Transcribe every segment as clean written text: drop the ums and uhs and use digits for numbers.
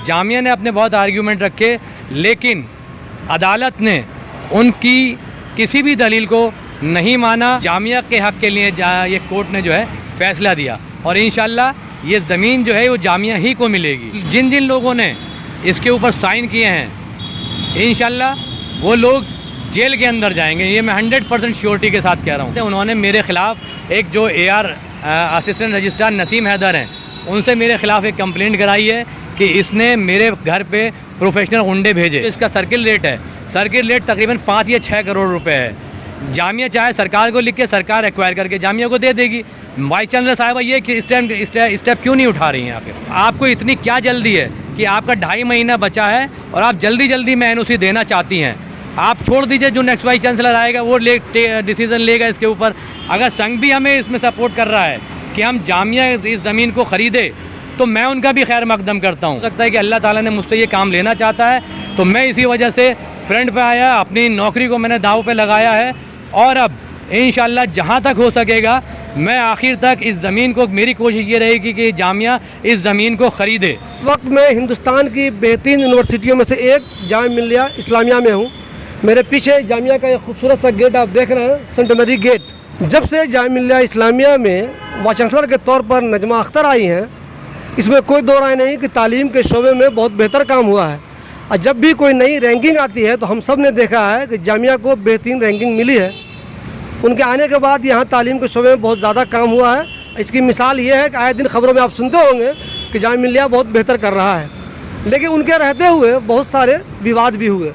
जामिया ने अपने बहुत आर्ग्यूमेंट रखे, लेकिन अदालत ने उनकी किसी भी दलील को नहीं माना। जामिया के हक़ के लिए ये कोर्ट ने जो है फ़ैसला दिया और इंशाल्लाह ये ज़मीन जो है वो जामिया ही को मिलेगी। जिन जिन लोगों ने इसके ऊपर साइन किए हैं इंशाल्लाह वो लोग जेल के अंदर जाएंगे, ये मैं 100% श्योरिटी के साथ कह रहा हूँ। उन्होंने मेरे ख़िलाफ़ एक जो AR assistant registrar Naseem Haider हैं, उनसे मेरे ख़िलाफ़ एक कंप्लेंट कराई है कि इसने मेरे घर पे प्रोफेशनल गुंडे भेजे। इसका सर्किल रेट है, सर्किल रेट तकरीबन 5 या 6 करोड़ रुपए है। जामिया चाहे सरकार को लिख के सरकार एक्वायर करके जामिया को दे देगी। वाइस चांसलर साहिबा ये कि स्टेप क्यों नहीं उठा रही हैं आखिर? आपको इतनी क्या जल्दी है कि आपका 2.5 महीना बचा है और आप जल्दी जल्दी में NOC देना चाहती हैं? आप छोड़ दीजिए, जो नेक्स्ट वाइस चांसलर आएगा वो डिसीज़न लेगा इसके ऊपर। अगर संघ भी हमें इसमें सपोर्ट कर रहा है कि हम जामिया इस ज़मीन को ख़रीदे तो मैं उनका भी खैर मकदम करता हूँ। लगता है कि अल्लाह ताला ने मुझसे ये काम लेना चाहता है, तो मैं इसी वजह से फ्रंट पे आया, अपनी नौकरी को मैंने दाव पे लगाया है और अब इंशाल्लाह जहाँ तक हो सकेगा मैं आखिर तक इस ज़मीन को, मेरी कोशिश ये रहेगी कि जामिया इस ज़मीन को ख़रीदे। इस वक्त मैं हिंदुस्तान की बेहतरीन यूनिवर्सिटियों में से एक जामिया मिल्लिया इस्लामिया में हूँ। मेरे पीछे जामिया का एक खूबसूरत सा गेट आप देख रहे हैं, सेंटेनरी गेट। जब से जामिया मिल्लिया इस्लामिया में वाइस चांसलर के तौर पर नजमा अख्तर आई हैं, इसमें कोई दो राय नहीं कि तालीम के शोबे में बहुत बेहतर काम हुआ है। और जब भी कोई नई रैंकिंग आती है तो हम सब ने देखा है कि जामिया को बेहतरीन रैंकिंग मिली है। उनके आने के बाद यहाँ तालीम के शोबे में बहुत ज़्यादा काम हुआ है। इसकी मिसाल ये है कि आए दिन ख़बरों में आप सुनते होंगे कि जामिया मिल्लिया बहुत बेहतर कर रहा है, लेकिन उनके रहते हुए बहुत सारे विवाद भी हुए।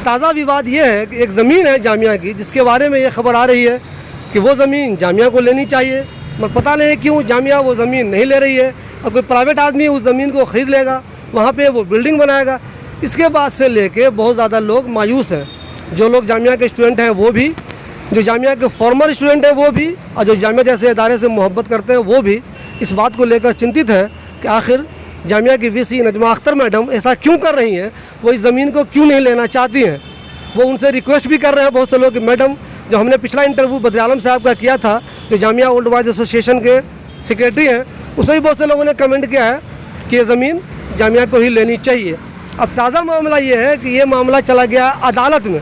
ताज़ा विवाद ये है कि एक ज़मीन है जामिया की, जिसके बारे में ये खबर आ रही है कि वो ज़मीन जामिया को लेनी चाहिए, मगर पता नहीं क्यों जामिया वो ज़मीन नहीं ले रही है और कोई प्राइवेट आदमी उस ज़मीन को ख़रीद लेगा, वहाँ पे वो बिल्डिंग बनाएगा। इसके बाद से लेके बहुत ज़्यादा लोग मायूस हैं। जो लोग जामिया के स्टूडेंट हैं वो भी, जो जामिया के फॉर्मर स्टूडेंट हैं वो भी, और जो जामिया जैसे इदारे से मोहब्बत करते हैं वो भी इस बात को लेकर चिंतित है कि आखिर जामिया की VC नजमा अख्तर मैडम ऐसा क्यों कर रही हैं, वो इस ज़मीन को क्यों नहीं लेना चाहती हैं। वो उनसे रिक्वेस्ट भी कर रहे हैं बहुत से लोग कि मैडम, जो हमने पिछला इंटरव्यू बद्र आलम साहब का किया था, जो जामिया ओल्ड बॉयज़ एसोसिएशन के सेक्रेटरी हैं, उसमें भी बहुत से लोगों ने कमेंट किया है कि ये ज़मीन जामिया को ही लेनी चाहिए। अब ताज़ा मामला ये है कि ये मामला चला गया अदालत में।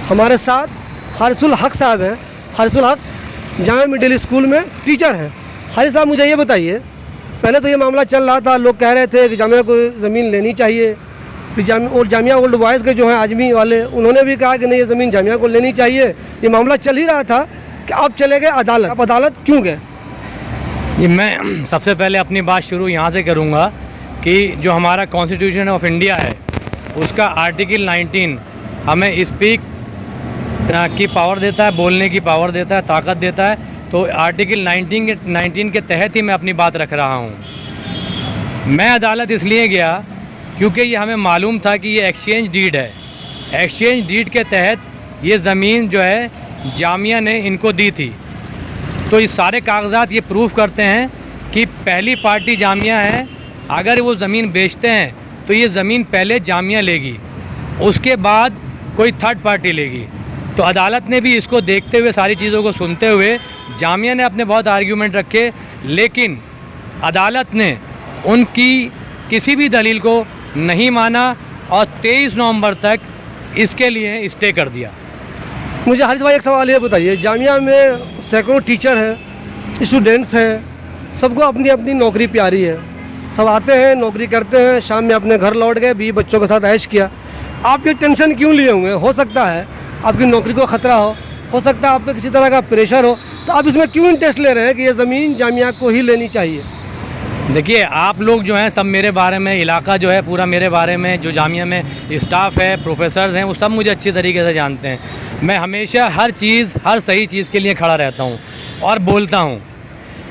हमारे साथ हारिसुल हक साहब हैं। हारिसुल हक जामिया मिडिल स्कूल में टीचर हैं। हारिस साहब, मुझे ये बताइए, पहले तो ये मामला चल रहा था, लोग कह रहे थे कि जामिया को ज़मीन लेनी चाहिए, फिर जामिया ओल्ड बॉयज़ के जो हैं आजमी वाले, उन्होंने भी कहा कि नहीं ये ज़मीन जामिया को लेनी चाहिए। ये मामला चल ही रहा था कि अब चले गए अदालत। अब अदालत क्यों गए? ये मैं सबसे पहले अपनी बात शुरू यहाँ से करूँगा कि जो हमारा कॉन्स्टिट्यूशन ऑफ इंडिया है उसका आर्टिकल 19 हमें स्पीक की पावर देता है, बोलने की पावर देता है, ताकत देता है। तो आर्टिकल 19 के तहत ही मैं अपनी बात रख रहा हूँ। मैं अदालत इसलिए गया क्योंकि ये हमें मालूम था कि ये एक्सचेंज डीड है। एक्सचेंज डीड के तहत ये ज़मीन जो है जामिया ने इनको दी थी। तो ये सारे कागजात ये प्रूफ करते हैं कि पहली पार्टी जामिया है। अगर वो ज़मीन बेचते हैं तो ये ज़मीन पहले जामिया लेगी, उसके बाद कोई थर्ड पार्टी लेगी। तो अदालत ने भी इसको देखते हुए, सारी चीज़ों को सुनते हुए, जामिया ने अपने बहुत आर्ग्यूमेंट रखे, लेकिन अदालत ने उनकी किसी भी दलील को नहीं माना और 23 नवंबर तक इसके लिए स्टे कर दिया। मुझे हारिस भाई एक सवाल ये बताइए, जामिया में सैकड़ों टीचर हैं, स्टूडेंट्स हैं, सबको अपनी अपनी नौकरी प्यारी है, सब आते हैं, नौकरी करते हैं, शाम में अपने घर लौट गए, 20 बच्चों के साथ ऐश किया। आप ये टेंशन क्यों लिए हुए हैं? हो सकता है आपकी नौकरी को ख़तरा हो सकता है आप पे किसी तरह का प्रेशर हो, तो आप इसमें क्यों इंटरेस्ट ले रहे हैं कि ये ज़मीन जामिया को ही लेनी चाहिए? देखिए, आप लोग जो हैं सब मेरे बारे में, इलाका जो है पूरा मेरे बारे में, जो जामिया में स्टाफ है, प्रोफेसर हैं, वो सब मुझे अच्छी तरीके से जानते हैं। मैं हमेशा हर सही चीज़ के लिए खड़ा रहता हूँ और बोलता हूँ।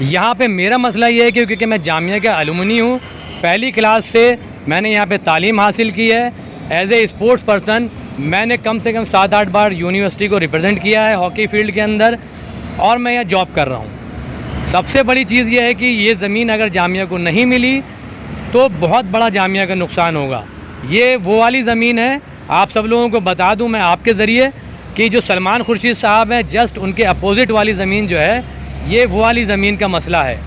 यहाँ पे मेरा मसला ये है कि क्योंकि मैं जामिया का अलुमनी हूँ, पहली क्लास से मैंने यहाँ पे तालीम हासिल की है। एज ए स्पोर्ट्स पर्सन मैंने कम से कम 7-8 बार यूनिवर्सिटी को रिप्रेजेंट किया है हॉकी फील्ड के अंदर, और मैं यहाँ जॉब कर रहा हूँ। सबसे बड़ी चीज़ ये है कि ये ज़मीन अगर जामिया को नहीं मिली तो बहुत बड़ा जामिया का नुकसान होगा। ये वो वाली ज़मीन है, आप सब लोगों को बता दूं मैं आपके ज़रिए कि जो सलमान खुर्शीद साहब हैं, जस्ट उनके अपोजिट वाली ज़मीन जो है, ये वो वाली ज़मीन का मसला है।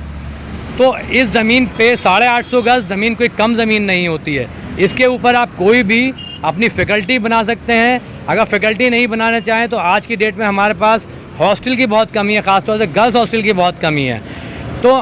तो इस ज़मीन पे 850 गज़ ज़मीन कोई कम ज़मीन नहीं होती है। इसके ऊपर आप कोई भी अपनी फैकल्टी बना सकते हैं। अगर फैकल्टी नहीं बनाना चाहें तो आज की डेट में हमारे पास हॉस्टल की बहुत कमी है, ख़ासतौर से गर्ल्स हॉस्टल की बहुत कमी है। तो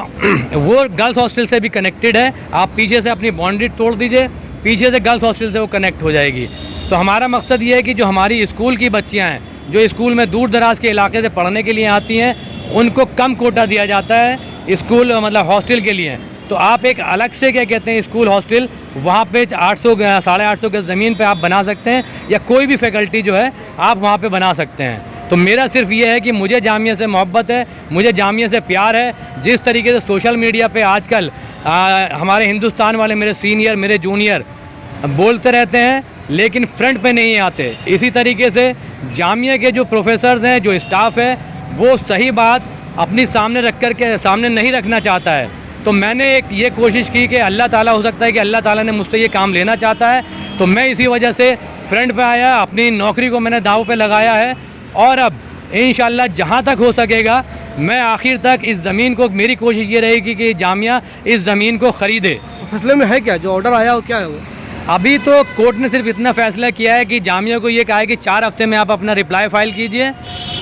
वो गर्ल्स हॉस्टल से भी कनेक्टेड है। आप पीछे से अपनी बाउंड्री तोड़ दीजिए, पीछे से गर्ल्स हॉस्टल से वो कनेक्ट हो जाएगी। तो हमारा मकसद ये है कि जो हमारी स्कूल की बच्चियाँ हैं, जो स्कूल में दूर दराज के इलाके से पढ़ने के लिए आती हैं, उनको कम कोटा दिया जाता है स्कूल मतलब हॉस्टल के लिए। तो आप एक अलग से क्या कहते हैं स्कूल हॉस्टल वहाँ पे 850 गज़ ज़मीन पे आप बना सकते हैं, या कोई भी फैकल्टी जो है आप वहाँ पे बना सकते हैं। तो मेरा सिर्फ ये है कि मुझे जामिया से मोहब्बत है, मुझे जामिया से प्यार है। जिस तरीके से सोशल मीडिया पे आजकल हमारे हिंदुस्तान वाले मेरे सीनियर मेरे जूनियर बोलते रहते हैं लेकिन फ्रंट पे नहीं आते, इसी तरीके से जामिया के जो प्रोफेसर्स हैं, जो स्टाफ है, वो सही बात अपनी सामने रख कर के सामने नहीं रखना चाहता है। तो मैंने एक ये कोशिश की कि अल्लाह ताला, हो सकता है कि अल्लाह ताला ने मुझसे ये काम लेना चाहता है, तो मैं इसी वजह से फ्रंट पे आया, अपनी नौकरी को मैंने दाव पे लगाया है। और अब इंशाल्लाह जहाँ तक हो सकेगा मैं आखिर तक इस ज़मीन को, मेरी कोशिश ये रहेगी कि जामिया इस ज़मीन को ख़रीदे। फैसले में है क्या, जो ऑर्डर आया वो क्या है वो? अभी तो कोर्ट ने सिर्फ इतना फैसला किया है कि जामिया को ये कहा है कि 4 हफ्ते में आप अपना रिप्लाई फ़ाइल कीजिए,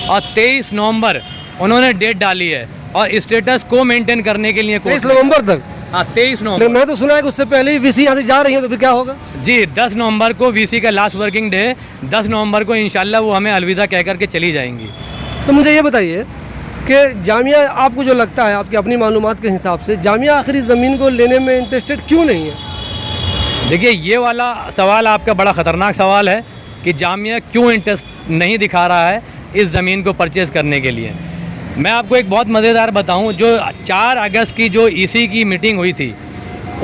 और 23 नवंबर उन्होंने डेट डाली है और स्टेटस को मेंटेन करने के लिए 23 नवंबर तक। हाँ 23 नवंबर। मैं तो सुना है कि उससे पहले ही वीसी यहाँ से जा रही है, तो फिर क्या होगा? जी 10 नवंबर को वीसी का लास्ट वर्किंग डे है। 10 नवंबर को इंशाल्लाह वो हमें अलविदा कह करके चली जाएंगी। तो मुझे ये बताइए कि जामिया, आपको जो लगता है आपकी अपनी मालूमात के हिसाब से, जामिया आखिर इस ज़मीन को लेने में इंटरेस्टेड क्यों नहीं है? देखिए ये वाला सवाल आपका बड़ा ख़तरनाक सवाल है कि जामिया क्यों इंटरेस्ट नहीं दिखा रहा है इस ज़मीन को परचेज़ करने के लिए। मैं आपको एक बहुत मज़ेदार बताऊं, जो 4 अगस्त की जो ईसी की मीटिंग हुई थी,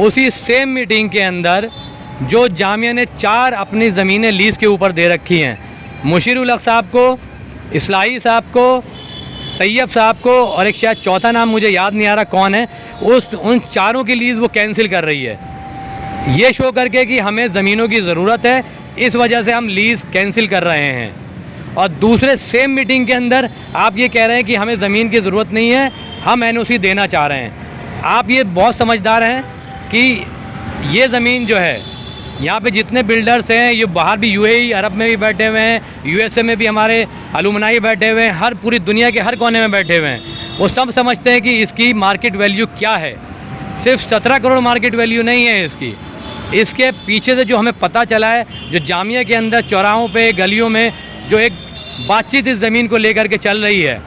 उसी सेम मीटिंग के अंदर जो जामिया ने 4 अपनी ज़मीनें लीज़ के ऊपर दे रखी हैं, मुशीरुल हक साहब को, इस्लाही साहब को, तैयब साहब को, और एक शायद चौथा नाम मुझे याद नहीं आ रहा कौन है, उन चारों की लीज़ वो कैंसिल कर रही है, ये शो करके कि हमें ज़मीनों की ज़रूरत है, इस वजह से हम लीज़ कैंसिल कर रहे हैं। और दूसरे सेम मीटिंग के अंदर आप ये कह रहे हैं कि हमें ज़मीन की ज़रूरत नहीं है, हम एनओसी देना चाह रहे हैं। आप ये बहुत समझदार हैं कि ये ज़मीन जो है, यहाँ पे जितने बिल्डर्स हैं, ये बाहर भी यूएई अरब में भी बैठे हुए हैं, यूएसए में भी हमारे अलुमनाई बैठे हुए हैं, हर पूरी दुनिया के हर कोने में बैठे हुए हैं। वो सब समझते हैं कि इसकी मार्केट वैल्यू क्या है। सिर्फ 17 करोड़ मार्केट वैल्यू नहीं है इसकी, इसके पीछे से जो हमें पता चला है, जो जामिया के अंदर चौराहों पे, गलियों में जो एक बातचीत इस ज़मीन को लेकर के चल रही है,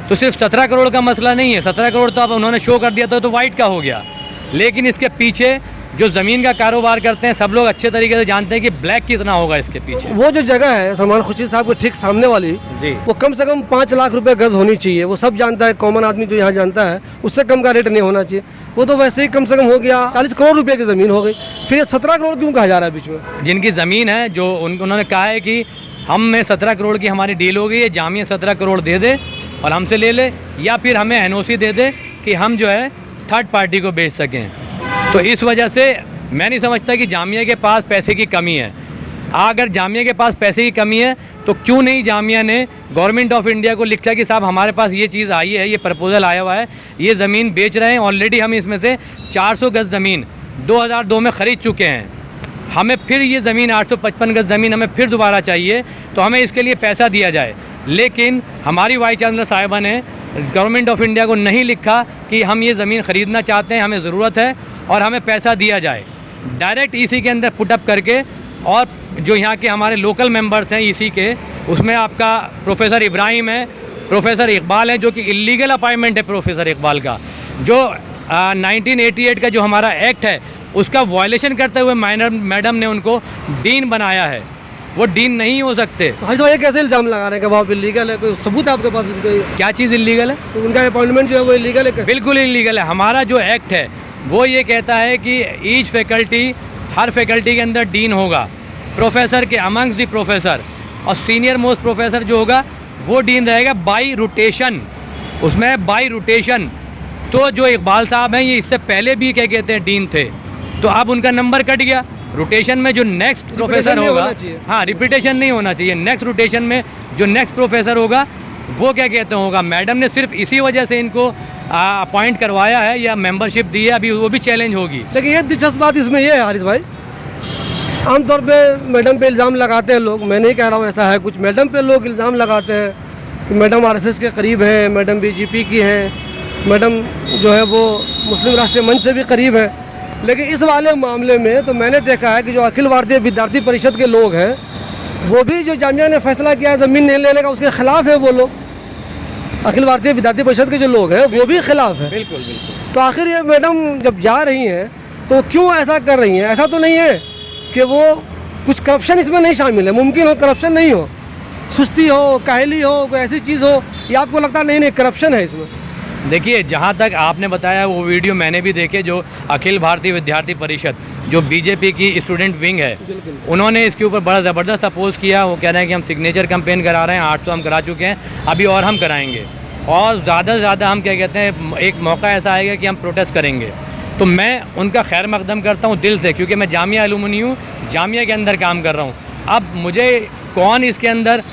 तो सिर्फ 17 करोड़ का मसला नहीं है। 17 करोड़ तो अब उन्होंने शो कर दिया था, तो वाइट का हो गया, लेकिन इसके पीछे जो ज़मीन का कारोबार करते हैं सब लोग अच्छे तरीके से जानते हैं कि ब्लैक कितना होगा इसके पीछे। वो जो जगह है सलमान खुर्शीद साहब को ठीक सामने वाली जी, वो कम से कम 5 लाख रुपए गज़ होनी चाहिए। वो सब जानता है, कॉमन आदमी जो यहाँ जानता है, उससे कम का रेट नहीं होना चाहिए। वो तो वैसे ही कम से कम हो गया 40 करोड़ रुपए की ज़मीन हो गई, फिर ये 17 करोड़ क्यों कहा जा रहा है बीच में? जिनकी ज़मीन है, जो उन्होंने कहा है कि हम में 17 करोड़ की हमारी डील हो गई है, जामिया 17 करोड़ दे दे और हमसे ले ले, या फिर हमें एनओसी दे दे कि हम जो है थर्ड पार्टी को बेच सकें। तो इस वजह से मैं नहीं समझता कि जामिया के पास पैसे की कमी है। अगर जामिया के पास पैसे की कमी है तो क्यों नहीं जामिया ने गवर्नमेंट ऑफ इंडिया को लिखा कि साहब हमारे पास ये चीज़ आई है, ये प्रपोज़ल आया हुआ है, ये ज़मीन बेच रहे हैं, ऑलरेडी हम इसमें से 400 गज़ ज़मीन 2002 में ख़रीद चुके हैं, हमें फिर ये ज़मीन 855 गज़ ज़मीन हमें फिर दोबारा चाहिए, तो हमें इसके लिए पैसा दिया जाए। लेकिन हमारी वाइस चांसलर साहिबा ने गवर्नमेंट ऑफ इंडिया को नहीं लिखा कि हम ये ज़मीन ख़रीदना चाहते हैं, हमें ज़रूरत है और हमें पैसा दिया जाए। डायरेक्ट ईसी के अंदर पुटअप करके, और जो यहाँ के हमारे लोकल मेंबर्स हैं ईसी के, उसमें आपका प्रोफेसर इब्राहिम है, प्रोफेसर इकबाल है, जो कि इलीगल अपॉइंटमेंट है प्रोफेसर इकबाल का, जो 1988 का जो हमारा एक्ट है उसका वायलेशन करते हुए मैडम ने उनको डीन बनाया है। वो डीन नहीं हो सकते। तो हाजी साहब ये कैसे इल्ज़ाम लगा रहे हैं कि वहाँ इलीगल है? कोई सबूत है आपके पास? क्या चीज़ इलीगल है? तो उनका अपॉइंटमेंट जो है वो इलीगल है? बिल्कुल इलीगल है। हमारा जो एक्ट है वो ये कहता है कि ईच फैकल्टी, हर फैकल्टी के अंदर डीन होगा, प्रोफेसर के अमंग्स दी प्रोफेसर, और सीनियर मोस्ट प्रोफेसर जो होगा वो डीन रहेगा बाई रोटेशन। उसमें बाई रोटेशन, तो जो इकबाल साहब हैं ये इससे पहले भी क्या कहते हैं डीन थे, तो अब उनका नंबर कट गया। रोटेशन में जो नेक्स्ट प्रोफेसर होगा, हाँ रिपीटेशन नहीं होना चाहिए, नेक्स्ट रोटेशन में जो नेक्स्ट प्रोफेसर होगा वो क्या कहते होगा। मैडम ने सिर्फ इसी वजह से इनको अपॉइंट करवाया है या मेंबरशिप दी है, अभी वो भी चैलेंज होगी। लेकिन ये दिलचस्प बात इसमें ये है हारिस भाई, आमतौर पे मैडम पे इल्ज़ाम लगाते हैं लोग, मैं नहीं कह रहा हूँ ऐसा है कुछ, मैडम पे लोग इल्ज़ाम लगाते हैं कि मैडम आरएसएस के करीब है, मैडम बीजेपी की हैं, मैडम जो है वो मुस्लिम राष्ट्रीय मंच से भी करीब है। लेकिन इस वाले मामले में तो मैंने देखा है कि जो अखिल भारतीय विद्यार्थी परिषद के लोग हैं वो भी जो जामिया ने फैसला किया है ज़मीन नहीं लेने का उसके ख़िलाफ़ है। वो लोग अखिल भारतीय विद्यार्थी परिषद के जो लोग हैं वो भी खिलाफ है। बिल्कुल बिल्कुल। तो आखिर ये मैडम जब जा रही हैं तो क्यों ऐसा कर रही हैं? ऐसा तो नहीं है कि वो कुछ करप्शन इसमें नहीं शामिल है, मुमकिन हो करप्शन नहीं हो, सुस्ती हो, काहली हो, कोई ऐसी चीज़ हो, या आपको लगता नहीं नहीं करप्शन है इसमें? देखिए, जहाँ तक आपने बताया वो वीडियो मैंने भी देखे, जो अखिल भारतीय विद्यार्थी परिषद जो बीजेपी की स्टूडेंट विंग है, उन्होंने इसके ऊपर बड़ा ज़बरदस्त अपोज किया। वो कह रहे हैं कि हम सिग्नेचर कैंपेन करा रहे हैं, 800 हम करा चुके हैं, अभी और हम कराएंगे, और ज़्यादा से ज़्यादा हम क्या कहते हैं एक मौका ऐसा आएगा कि हम प्रोटेस्ट करेंगे। तो मैं उनका खैर मकदम करता हूँ दिल से, क्योंकि मैं जामिया अलुमनी हूँ, जामिया के अंदर काम कर रहा हूँ। अब मुझे कौन इसके अंदर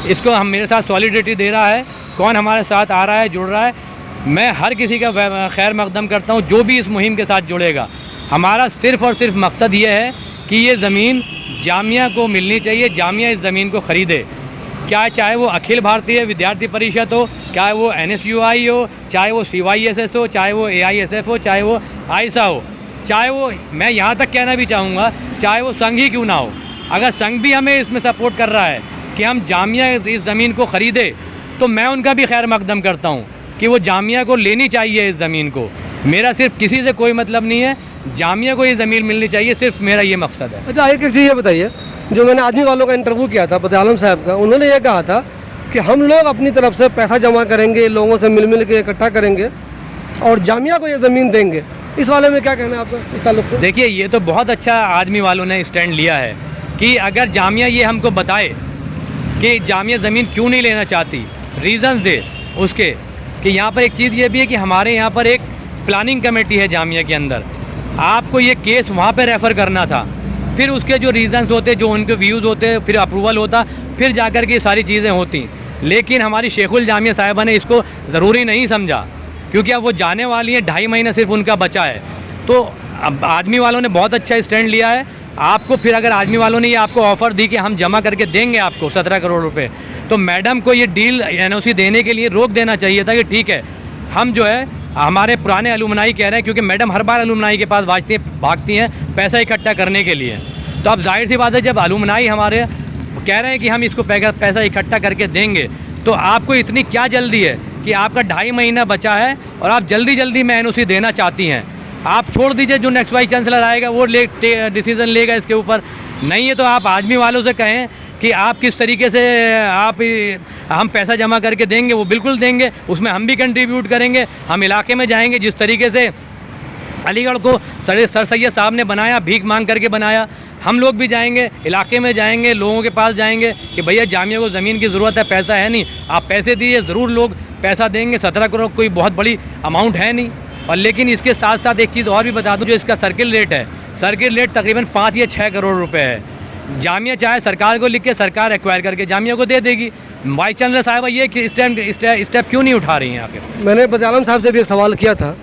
इसको हम मेरे साथ सॉलिडिटी दे रहा है, कौन हमारे साथ आ रहा है, जुड़ रहा है, मैं हर किसी का खैर मकदम करता हूँ जो भी इस मुहिम के साथ जुड़ेगा। हमारा सिर्फ़ और सिर्फ मकसद ये है कि ये ज़मीन जामिया को मिलनी चाहिए, जामिया इस ज़मीन को ख़रीदे, क्या चाहे वो अखिल भारतीय विद्यार्थी परिषद हो, चाहे वो NSUI हो, चाहे वो CYSS हो, चाहे वो AISF हो, चाहे वो आयसा हो, चाहे वो, मैं यहाँ तक कहना भी चाहूँगा, चाहे वो संघ ही क्यों ना हो, अगर संघ भी हमें इसमें सपोर्ट कर रहा है कि हम जामिया इस ज़मीन को ख़रीदे, तो मैं उनका भी खैर मकदम करता हूँ कि वो जामिया को लेनी चाहिए इस ज़मीन को। मेरा सिर्फ किसी से कोई मतलब नहीं है, जामिया को ये ज़मीन मिलनी चाहिए, सिर्फ मेरा ये मकसद है। अच्छा, एक चीज़ ये बताइए, जो मैंने आदमी वालों का इंटरव्यू किया था बदे आलम साहब का, उन्होंने ये कहा था कि हम लोग अपनी तरफ से पैसा जमा करेंगे, लोगों से मिल के इकट्ठा करेंगे और जामिया को ये ज़मीन देंगे। इस वाले में क्या कहना है आपका इस ताल्लुक से? देखिए, ये तो बहुत अच्छा आदमी वालों ने स्टैंड लिया है कि अगर जामिया ये हमको बताए कि जामिया ज़मीन क्यों नहीं लेना चाहती, रीज़न्स दे उसके, कि यहाँ पर एक चीज़ ये भी है कि हमारे यहाँ पर एक प्लानिंग कमेटी है जामिया के अंदर, आपको ये केस वहाँ पे रेफ़र करना था, फिर उसके जो रीज़न्स होते, जो उनके व्यूज़ होते, फिर अप्रूवल होता, फिर जाकर के सारी चीज़ें होती। लेकिन हमारी शेखुल जामिया साहिबा ने इसको ज़रूरी नहीं समझा, क्योंकि अब वो जाने वाली हैं, 2.5 महीना सिर्फ उनका बचा है। तो अब आदमी वालों ने बहुत अच्छा स्टैंड लिया है। आपको फिर अगर आदमी वालों ने ये आपको ऑफ़र दी कि हम जमा करके देंगे आपको 17 करोड़ रुपए, तो मैडम को ये डील NOC देने के लिए रोक देना चाहिए था कि ठीक है, हम जो है हमारे पुराने अलुमनाई कह रहे हैं, क्योंकि मैडम हर बार अलुमनाई के पास भागती हैं पैसा इकट्ठा करने के लिए। तो अब जाहिर सी बात है, जब अलुमनाई हमारे कह रहे हैं कि हम इसको पैसा इकट्ठा करके देंगे, तो आपको इतनी क्या जल्दी है कि आपका 2.5 महीना बचा है और आप जल्दी जल्दी में NOC देना चाहती हैं। आप छोड़ दीजिए, जो नेक्स्ट वाइस चांसलर आएगा वो डिसीज़न लेगा इसके ऊपर। नहीं है तो आप आदमी वालों से कहें कि आप किस तरीके से हम पैसा जमा करके देंगे, वो बिल्कुल देंगे, उसमें हम भी कंट्रीब्यूट करेंगे। हम इलाके में जाएंगे, जिस तरीके से अलीगढ़ को सर सैयद साहब ने बनाया, भीख मांग करके बनाया, हम लोग भी जाएंगे, इलाके में जाएंगे, लोगों के पास जाएंगे कि भैया जामिया को ज़मीन की ज़रूरत है, पैसा है नहीं, आप पैसे दीजिए, ज़रूर लोग पैसा देंगे। 17 करोड़ कोई बहुत बड़ी अमाउंट है नहीं। और लेकिन इसके साथ साथ एक चीज़ और भी बता दूं, जो इसका सर्किल रेट है, सर्किल रेट तकरीबन 5 या 6 करोड़ रुपए है। जामिया चाहे सरकार को लिख के सरकार एक्वायर करके जामिया को दे देगी। वाइस चांसलर साहबा ये स्टेप क्यों नहीं उठा रही हैं आखिर? मैंने बदे आलम साहब से भी एक सवाल किया था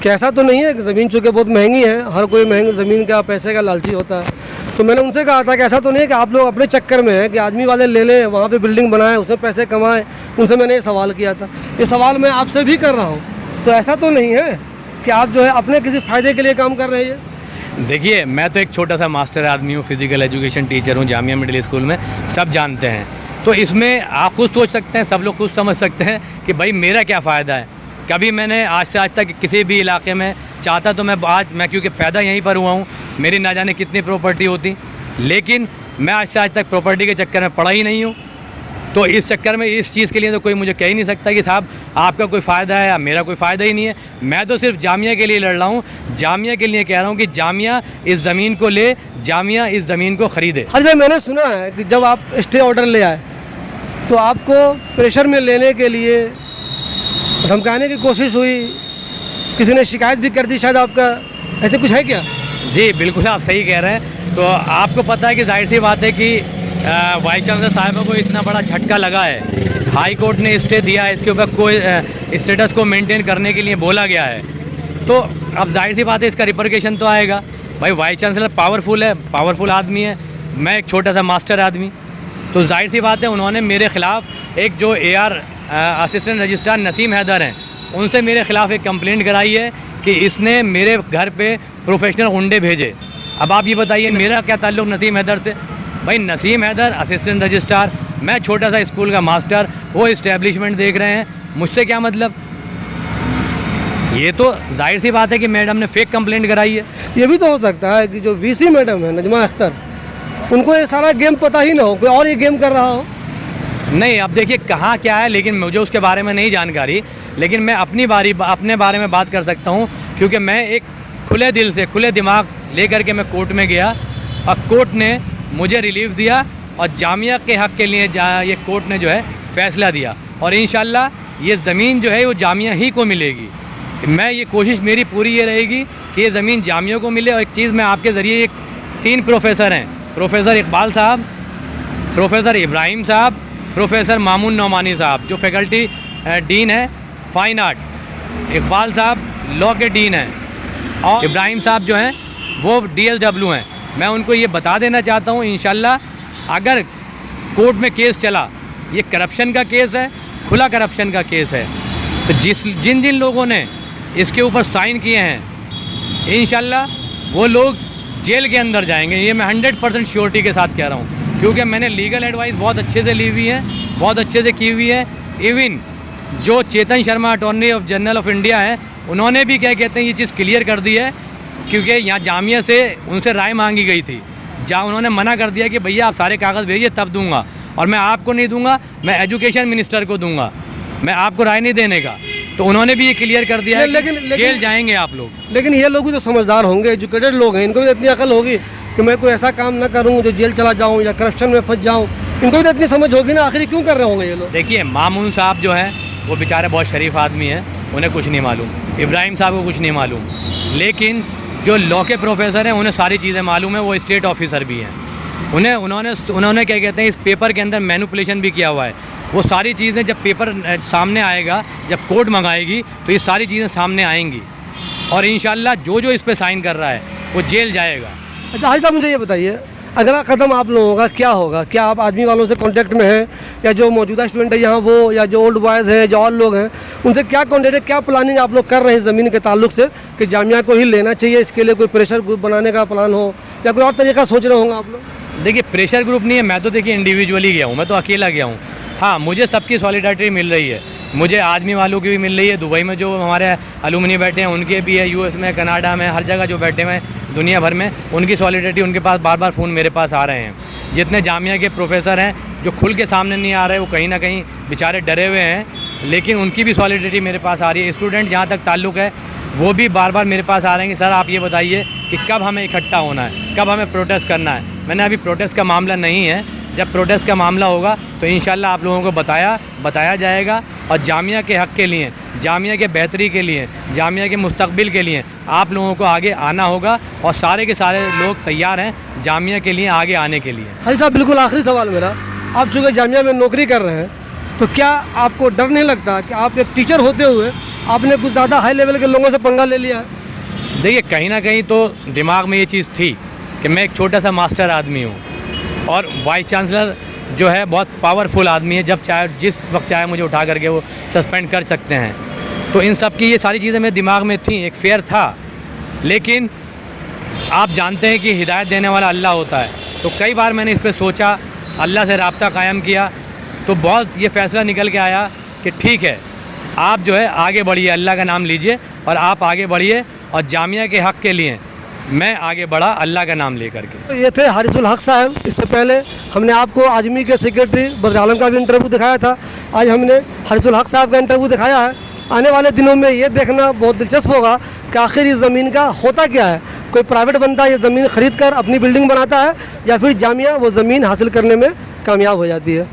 कि ऐसा तो नहीं है कि ज़मीन चूँकि बहुत महंगी है, हर कोई महंगी ज़मीन का पैसे का लालची होता है, तो मैंने उनसे कहा था कि ऐसा तो नहीं है कि आप लोग अपने चक्कर में हैं कि आदमी वाले ले लें, वहाँ पे बिल्डिंग बनाएं, उसमें पैसे कमाएं। उनसे मैंने ये सवाल किया था, ये सवाल मैं आपसे भी कर रहा हूँ। तो ऐसा तो नहीं है कि आप जो है अपने किसी फ़ायदे के लिए काम कर रहे हैं? देखिए, मैं तो एक छोटा सा मास्टर आदमी हूँ, फिज़िकल एजुकेशन टीचर हूँ जामिया मिडिल स्कूल में, सब जानते हैं। तो इसमें आप खुद सोच सकते हैं, सब लोग खुद समझ सकते हैं कि भाई मेरा क्या फ़ायदा है। कभी मैंने आज से आज तक किसी भी इलाके में चाहता तो मैं क्योंकि पैदा यहीं पर हुआ हूँ, मेरी ना जाने कितनी प्रॉपर्टी होती, लेकिन मैं आज से आज तक प्रॉपर्टी के चक्कर में पड़ा ही नहीं हूँ। तो इस चक्कर में इस चीज़ के लिए तो कोई मुझे कह ही नहीं सकता कि साहब आपका कोई फ़ायदा है या मेरा कोई फ़ायदा ही नहीं है। मैं तो सिर्फ जामिया के लिए लड़ रहा हूँ, जामिया के लिए कह रहा हूँ कि जामिया इस ज़मीन को ले, जामिया इस ज़मीन को ख़रीदे। अच्छा, मैंने सुना है कि जब आप स्टे ऑर्डर ले आए तो आपको प्रेशर में लेने के लिए धमकाने की कोशिश हुई, किसी ने शिकायत भी कर दी शायद आपका, ऐसे कुछ है क्या? जी बिल्कुल, आप सही कह रहे हैं। तो आपको पता है कि जाहिर सी बात है कि वाइस चांसलर साहिबा को इतना बड़ा झटका लगा है, हाई कोर्ट ने स्टे दिया है, इसके ऊपर कोई स्टेटस को मेंटेन करने के लिए बोला गया है, तो अब जाहिर सी बात है इसका रिपरकेशन तो आएगा। भाई वाइस चांसलर पावरफुल है, पावरफुल आदमी है, मैं एक छोटा सा मास्टर आदमी, तो जाहिर सी बात है उन्होंने मेरे ख़िलाफ़ एक जो AR assistant registrar Naseem Haider हैं, उनसे मेरे ख़िलाफ़ एक कंप्लेंट कराई है कि इसने मेरे घर पे प्रोफेशनल गुंडे भेजे। अब आप ये बताइए मेरा क्या ताल्लुक़ नसीम हैदर से? भाई नसीम हैदर असिस्टेंट रजिस्ट्रार, मैं छोटा सा स्कूल का मास्टर, वो इस्टेब्लिशमेंट देख रहे हैं, मुझसे क्या मतलब? ये तो जाहिर सी बात है कि मैडम ने फेक कंप्लेंट कराई है। ये भी तो हो सकता है कि जो VC मैडम है नजमा अख्तर, उनको ये सारा गेम पता ही ना हो, कोई और ये गेम कर रहा हो। नहीं, अब देखिए कहाँ क्या है, लेकिन मुझे उसके बारे में नहीं जानकारी, लेकिन मैं अपने बारे में बात कर सकता हूँ, क्योंकि मैं एक खुले दिल से, खुले दिमाग लेकर के मैं कोर्ट में गया और कोर्ट ने मुझे रिलीफ दिया और जामिया के हक़ के लिए ये कोर्ट ने जो है फ़ैसला दिया, और इंशाल्लाह ये ज़मीन जो है वो जामिया ही को मिलेगी। मैं ये कोशिश मेरी पूरी ये रहेगी कि ये ज़मीन जामिया को मिले। और एक चीज़ मैं आपके ज़रिए, एक 3 प्रोफेसर हैं, प्रोफेसर इकबाल साहब, प्रोफेसर इब्राहिम साहब, प्रोफेसर मामून नौमानी साहब, जो फैकल्टी डीन है फ़ाइन आर्ट। इकबाल साहब लॉ के डीन हैं और इब्राहिम साहब जो हैं वो DSW हैं। मैं उनको ये बता देना चाहता हूँ, इंशाल्लाह अगर कोर्ट में केस चला, ये करप्शन का केस है, खुला करप्शन का केस है, तो जिन लोगों ने इसके ऊपर साइन किए हैं, इंशाल्लाह वो लोग जेल के अंदर जाएंगे। ये मैं 100% श्योरिटी के साथ कह रहा हूँ, क्योंकि मैंने लीगल एडवाइस बहुत अच्छे से ली हुई है, बहुत अच्छे से की हुई है। इवन जो Chetan Sharma attorney general of India है, उन्होंने भी क्या कहते हैं ये चीज़ क्लियर कर दी है, क्योंकि यहाँ जामिया से उनसे राय मांगी गई थी, जहाँ उन्होंने मना कर दिया कि भैया आप सारे कागज़ भेजिए तब दूंगा, और मैं आपको नहीं दूंगा, मैं एजुकेशन मिनिस्टर को दूंगा, मैं आपको राय नहीं देने का। तो उन्होंने भी ये क्लियर कर दिया है कि जेल जाएंगे आप लोग। लेकिन ये लोग भी तो समझदार होंगे, एजुकेटेड लोग हैं, इनको भी इतनी अकल होगी कि मैं कोई ऐसा काम ना करूँ जो जेल चला जाऊँ या करप्शन में फंस जाऊँ। इनको भी तो इतनी समझ होगी ना, आखिर क्यों कर रहे होंगे ये लोग। देखिए मामून साहब जो हैं वो बेचारे बहुत शरीफ आदमी हैं, उन्हें कुछ नहीं मालूम, इब्राहिम साहब को कुछ नहीं मालूम, लेकिन जो लॉ के प्रोफेसर हैं उन्हें सारी चीज़ें मालूम है, वो स्टेट ऑफिसर भी हैं। उन्होंने क्या कहते हैं इस पेपर के अंदर मैनिपुलेशन भी किया हुआ है। वो सारी चीज़ें जब पेपर सामने आएगा, जब कोर्ट मंगाएगी, तो ये सारी चीज़ें सामने आएंगी, और इंशाल्लाह जो इस पर साइन कर रहा है वो जेल जाएगा। अच्छा हाजी साहब, मुझे ये बताइए अगला कदम आप लोगों का क्या होगा? क्या आप आदमी वालों से कांटेक्ट में हैं, या जो मौजूदा स्टूडेंट है यहाँ वो, या जो ओल्ड बॉयज़ हैं, जो और लोग हैं, उनसे क्या कॉन्टेक्ट है, क्या प्लानिंग आप लोग कर रहे हैं ज़मीन के ताल्लुक से कि जामिया को ही लेना चाहिए? इसके लिए कोई प्रेशर ग्रुप बनाने का प्लान हो या कोई और तरीका सोच रहे होंगे आप लोग? देखिए प्रेशर ग्रुप नहीं है, मैं तो देखिए इंडिविजुअली गया हूँ, मैं तो अकेला गया हूँ। हाँ, मुझे सबकी सॉलिडारिटी मिल रही है, मुझे आदमी वालों की भी मिल रही है, दुबई में जो हमारे अलुमनी बैठे हैं उनके भी है, US में, कनाडा में, हर जगह जो बैठे हुए हैं दुनिया भर में, उनकी सॉलिडारिटी, उनके पास बार बार फ़ोन मेरे पास आ रहे हैं। जितने जामिया के प्रोफेसर हैं जो खुल के सामने नहीं आ रहे, वो कहीं ना कहीं बेचारे डरे हुए हैं, लेकिन उनकी भी सॉलिडारिटी मेरे पास आ रही है। स्टूडेंट जहाँ तक ताल्लुक़ है वो भी बार बार मेरे पास आ रहे हैं कि सर आप ये बताइए कि कब हमें इकट्ठा होना है, कब हमें प्रोटेस्ट करना है। मैंने अभी प्रोटेस्ट का मामला नहीं है, जब प्रोटेस्ट का मामला होगा तो इंशाल्लाह आप लोगों को बताया जाएगा, और जामिया के हक़ के लिए, जामिया के बेहतरी के लिए, जामिया के मुस्तकबिल के लिए आप लोगों को आगे आना होगा, और सारे के सारे लोग तैयार हैं जामिया के लिए आगे आने के लिए। हाजी साहब, बिल्कुल आखिरी सवाल मेरा, आप चूँकि जामिया में नौकरी कर रहे हैं, तो क्या आपको डर नहीं लगता कि आप एक टीचर होते हुए आपने कुछ ज़्यादा हाई लेवल के लोगों से पंगा ले लिया? देखिए कहीं ना कहीं तो दिमाग में ये चीज़ थी कि मैं एक छोटा सा मास्टर आदमी हूँ, और वाइस चांसलर जो है बहुत पावरफुल आदमी है, जब चाहे जिस वक्त चाहे मुझे उठा करके वो सस्पेंड कर सकते हैं। तो इन सब की ये सारी चीज़ें मेरे दिमाग में थी, एक फेयर था, लेकिन आप जानते हैं कि हिदायत देने वाला अल्लाह होता है। तो कई बार मैंने इस पर सोचा, अल्लाह से रब्ता कायम किया, तो बहुत ये फ़ैसला निकल के आया कि ठीक है आप जो है आगे बढ़िए, अल्लाह का नाम लीजिए और आप आगे बढ़िए, और जामिया के हक़ के लिए मैं आगे बढ़ा अल्लाह का नाम लेकर के। तो ये थे हारिसुल हक साहब। इससे पहले हमने आपको आजमी के सेक्रेटरी बदर आलम का भी इंटरव्यू दिखाया था, आज हमने हारिसुल हक साहब का इंटरव्यू दिखाया है। आने वाले दिनों में ये देखना बहुत दिलचस्प होगा कि आखिर इस ज़मीन का होता क्या है। कोई प्राइवेट बंदा ये ज़मीन ख़रीद कर अपनी बिल्डिंग बनाता है, या फिर जामिया वो ज़मीन हासिल करने में कामयाब हो जाती है।